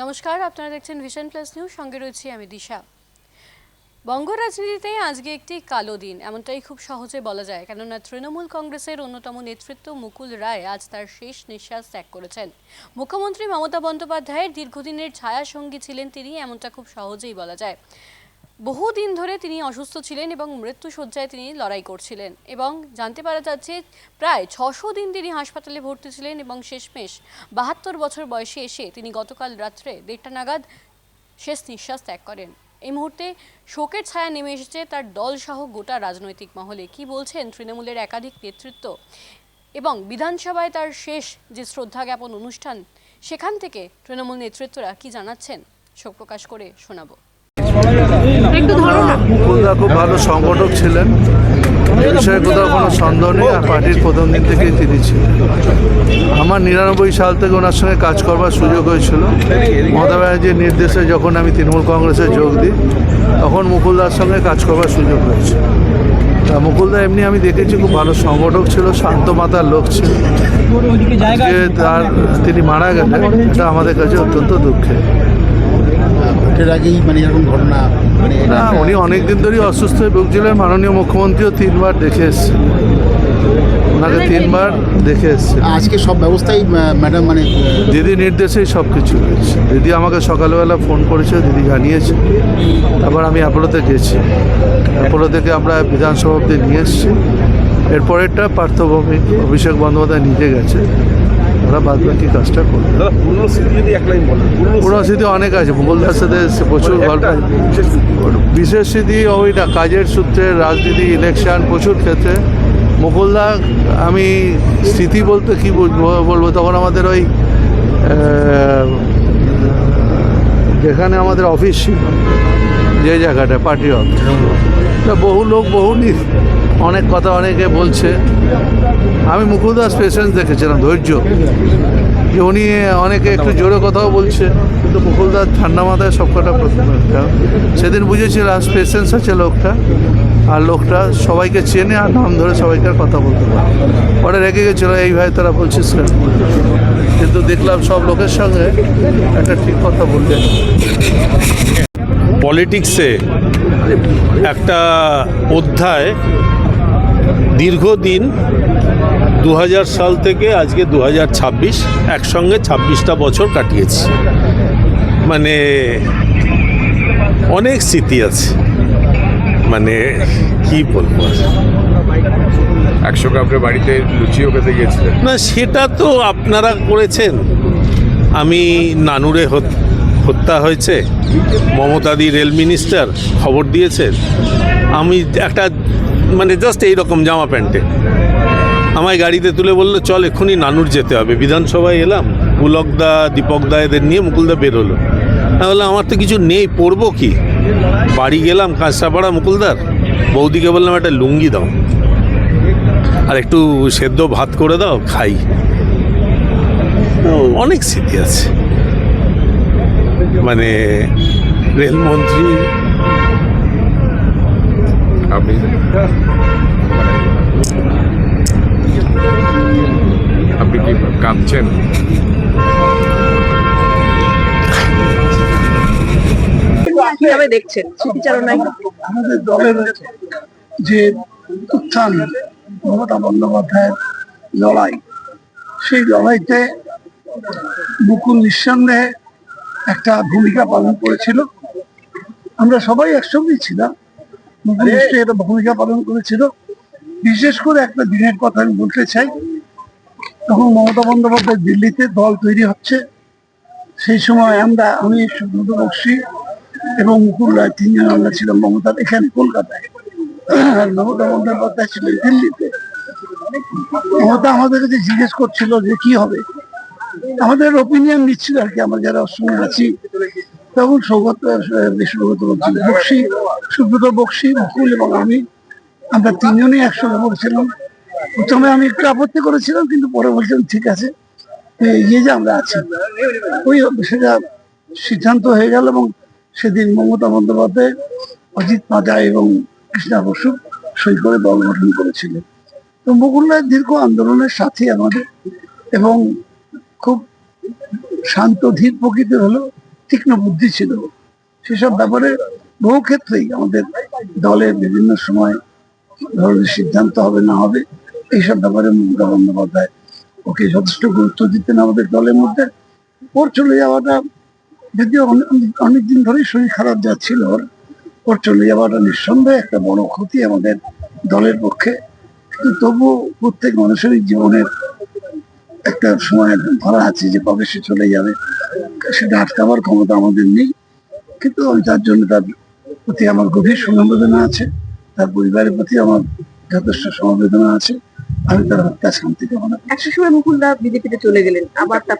নমস্কার, আপনারা দেখছেন ভিশন প্লাস নিউজ, সঙ্গে রয়েছি আমি দিশা। বঙ্গ রাজনীতিতে আজকে একটি কালো দিন, এমনটাই খুব সহজে বলা যায়, কেননা তৃণমূল কংগ্রেসের অন্যতম নেতৃত্ব মুকুল রায় আজ তার শেষ নিঃশ্বাস ত্যাগ করেছেন। মুখ্যমন্ত্রী মমতা বন্দ্যোপাধ্যায়ের দীর্ঘদিনের ছায়া সঙ্গী ছিলেন তিনি, এমনটা খুব সহজেই বলা যায়। বহুদিন ধরে তিনি অসুস্থ ছিলেন এবং মৃত্যুশয্যায় তিনি লড়াই করছিলেন, এবং জানতে পারা যাচ্ছে প্রায় 600 দিন তিনি হাসপাতালে ভর্তি ছিলেন এবং শেষমেশ 72 বছর বয়সে এসে তিনি গতকাল রাত্রে 1:30 নাগাদ শেষ নিঃশ্বাস ত্যাগ করেন। এই মুহূর্তে শোকের ছায়া নেমে এসেছে তার দল সহ গোটা রাজনৈতিক মহলে। কি বলছেন তৃণমূলের একাধিক নেতৃত্ব, এবং বিধানসভায় তার শেষ যে শ্রদ্ধা জ্ঞাপন অনুষ্ঠান, সেখান থেকে তৃণমূল নেতৃত্বরা কি জানাচ্ছেন শোক প্রকাশ করে শোনাবো। মুকুলদা খুব ভালো সংগঠক ছিলেন, এ বিষয়ে কোথাও কোনো সন্দেহ নেই। আর পার্টির প্রথম দিন থেকেই তিনি ছিলেন। আমার 99 সাল থেকে ওনার সঙ্গে কাজ করবার সুযোগ হয়েছিল। মমতা ব্যানার্জির নির্দেশে যখন আমি তৃণমূল কংগ্রেসে যোগ দিই, তখন মুকুলদার সঙ্গে কাজ করবার সুযোগ হয়েছে। তা মুকুলদা এমনি আমি দেখেছি খুব ভালো সংগঠক ছিল, শান্ত মাতার লোক ছিল। তিনি মারা গেলেন, এটা আমাদের কাছে অত্যন্ত দুঃখের। এর আগেই এরকম ঘটনা না, উনি অনেকদিন ধরেই অসুস্থ হয়ে ভুগছিলেন। মাননীয় মুখ্যমন্ত্রীও 3বার দেখে এসেছেন, ওনাকে 3বার দেখে এসেছেন। আজকে সব ব্যবস্থাই ম্যাডাম দিদি নির্দেশেই সব কিছু হয়েছে। দিদি আমাকে সকালবেলা ফোন করেছে, দিদি জানিয়েছে। তারপর আমি অ্যাপোলোতে গেছি, অ্যাপোলো থেকে আমরা বিধানসভা অব্দি নিয়ে এসেছি। এরপরেরটা পার্থভূমি অভিষেক বন্দ্যোপাধ্যায় নিজে গেছে, ওরা বাদ বাকি কাজটা করবে। পুরো স্মৃতি অনেক আছে, মুকুলদার সাথে প্রচুর গল্প। বিশেষ স্মৃতি ওইটা কাজের সূত্রে, রাজনীতি, ইলেকশন, প্রচুর ক্ষেত্রে মুকুলদা। আমি স্মৃতি বলতে কি বলবো, তখন আমাদের ওই যেখানে আমাদের অফিস ছিল, যে জায়গাটা পার্টি অফিস, বহু লোক অনেক কথা অনেকে বলছে। আমি মুকুলদাস পেশেন্স দেখেছিলাম, ধৈর্য, যে উনি অনেকে একটু জোরে কথাও বলছে, কিন্তু মুকুলদাস ঠান্ডা মাথায় সব কটা সেদিন বুঝেছিলাম পেশেন্স আছে লোকটা, আর লোকটা সবাইকে চেনে আর নাম ধরে সবাইকে কথা বলতে পারে। পরে রেগে গেছিলো, এই ভাই তারা বলছিস কেন, কিন্তু দেখলাম সব লোকের সঙ্গে একটা ঠিক কথা বললেন। পলিটিক্সে একটা অধ্যায় দীর্ঘদিন 2000 সাল থেকে আজকে 2026 একসঙ্গে 26টা বছর কাটিয়েছি। অনেক স্মৃতি আছে, কি বলবো। 100 কাপড়ের বাড়িতে লুচিও খেতে গিয়েছিলেন? না, সেটা তো আপনারা করেছেন। আমি নানুরে হত্যা হয়েছে, মমতাদি রেল মিনিস্টার খবর দিয়েছেন। আমি একটা জাস্ট এইরকম জামা প্যান্টে আমায় গাড়িতে তুলে বললো, চল এক্ষুনি নানুর যেতে হবে। বিধানসভায় এলাম, পুলকদা, দীপকদা এদের নিয়ে, মুকুলদা বেরোলো। তাহলে আমার তো কিছু নেই, পরবো কি? বাড়ি গেলাম কাঁচরাপাড়া মুকুলদার, বৌদিকে বললাম একটা লুঙ্গি দাও আর একটু সেদ্ধ ভাত করে দাও, খাই। অনেক স্মৃতি আছে। রেলমন্ত্রী। আপনি কি কাঁদছেন? কিভাবে দেখছেন স্মৃতিচারণায় আমাদের দলের যে উত্থান, মমতা বন্দ্যোপাধ্যায়ের লড়াই, সেই লড়াইতে মুকুল নিঃসন্দেহে একটা ভূমিকা পালন করেছিল। আমরা সবাই একসঙ্গেই ছিলাম, মুকুল নিশ্চয়ই একটা ভূমিকা পালন করেছিল। বিশেষ করে একটা দিনের কথা আমি বলতে চাই, তখন মমতা বন্দ্যোপাধ্যায় দিল্লিতে দল তৈরি হচ্ছে। সেই সময় আমি সুব্রত বক্সী এবং মুকুল রায়, 3 জন আমরা ছিলাম মমতার এখানে কলকাতায়, আর মমতা বন্দ্যোপাধ্যায় ছিলেন দিল্লিতে। মমতা আমাদের কাছে জিজ্ঞেস করছিল যে কি হবে, আমাদের ওপিনিয়ন নিচ্ছিল আর কি, আমরা যারা সঙ্গে আছি। তখন সুব্রত বক্সী, মুকুল এবং আমরা 3 জনই একসঙ্গে বলছিলাম। প্রথমে আমি একটু আপত্তি করেছিলাম, কিন্তু পরে বলছিলাম ঠিক আছে, যে আমরা আছি। সেটা সিদ্ধান্ত হয়ে গেল, এবং সেদিন মমতা বন্দ্যোপাধ্যায়, অজিত পাজা এবং কৃষ্ণা বসু সই করে দল গঠন করেছিলেন। তো মুকুল রায় দীর্ঘ আন্দোলনের সাথে আমাদের, এবং খুব শান্ত ধীর প্রকৃতির হলো। তীক্ষ্ণ বুদ্ধি ছিল। সেসব ব্যাপারে বহু ক্ষেত্রেই আমাদের দলের বিভিন্ন সময় ধরনের সিদ্ধান্ত হবে না হবে এইসব ব্যাপারে মমতা বন্দ্যোপাধ্যায় ওকে যথেষ্ট গুরুত্ব দিতেন আমাদের দলের মধ্যে। ওর চলে যাওয়াটা, যদিও অনেকদিন ধরেই শরীর খারাপ যাচ্ছিল ওর চলে যাওয়াটা নিঃসন্দেহে একটা বড় ক্ষতি আমাদের দলের পক্ষে। কিন্তু তবুও প্রত্যেক মানুষেরই জীবনের একটা সময় ধরা আছে যে কবে সে চলে যাবে, সেটা আটকাবার ক্ষমতা আমাদের নেই। কিন্তু আমি তার জন্য তার প্রতি আমার গভীর সমবেদনা আছে, তার পরিবারের প্রতি আমার যথেষ্ট সমবেদনা আছে। আমি তার হত্যা শান্তি কামনা করি। একটা সময় মুকুলদা বিজেপিতে চলে গেলেন, আবার তার